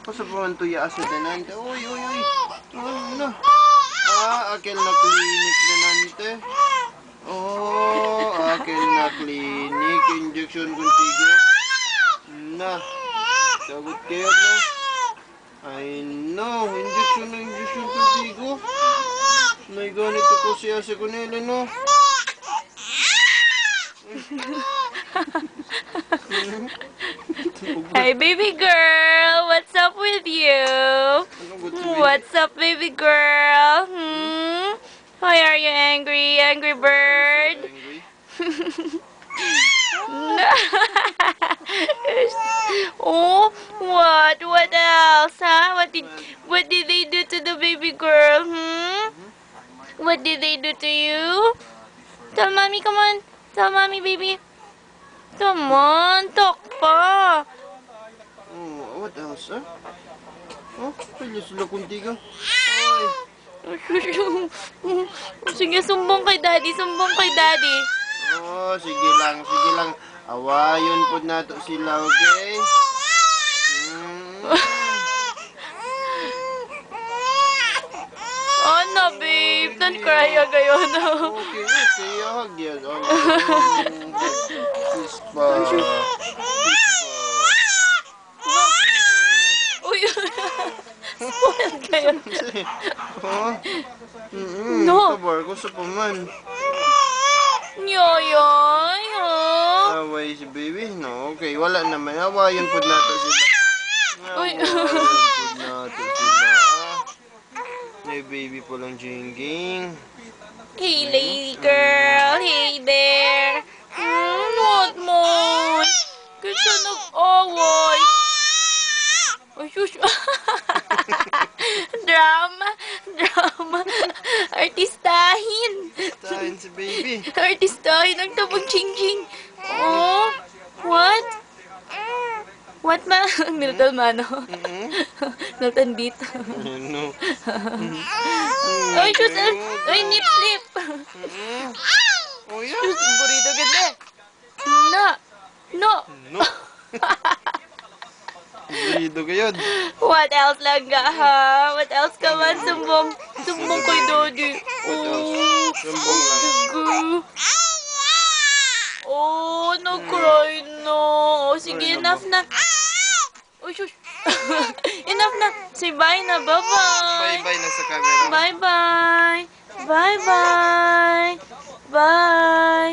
Pasabuhan to ya sa danante. Uy, uy, uy. Ano? Akil na klinik danante. Akil na klinik. Injection kuntigo. Na. Sagot kayo, no? Ay, no. Injection kuntigo. May ganito ko siya sa kunila, no? Hi, baby girl. What's up with you? What's up, baby girl? Why are you angry, angry bird? Oh, what? What else, huh? What did they do to the baby girl? What did they do to you? Tell mommy, come on. Tell mommy, baby. Come on, talk pa. What else, huh? Kaya sila kuntiga. Ay. Sige, sumbong kay daddy, sumbong kay daddy. Sige lang, sige lang. Awayon po nato sila, okay? Ano, babe? Don't cry agayon. Okay, hug yan. Kiss pa. Uy, spoiled kayo. No. Kabar ko sa paman. Nyoyoy, ha? Away si baby? No, okay. Wala naman. Awayon po nato sila. Uy. Awayon po nato sila. May baby po lang jingging. Hey, lady girl. Hey there. What mo? Kasi nag-away. Ay, shush. Drama. Artistahin. Tahin si baby. Artistahin ang tabang ching-ching. Oh, what? What ma? Milton mano. Milton beat. Ano? Ay, shoot. Ay, nip slip. Oh, yeah. Shoot, burrito ganda. No. No. Lido kayo. What else lang ka, ha? What else ka man? Sumbong kay daddy. Sumbong lang. Dugo. Oh, nag-cry na. Sige, enough na. Oh, shush. Enough na. Say bye na. Bye-bye. Bye-bye na sa camera. Bye-bye. Bye-bye. Bye.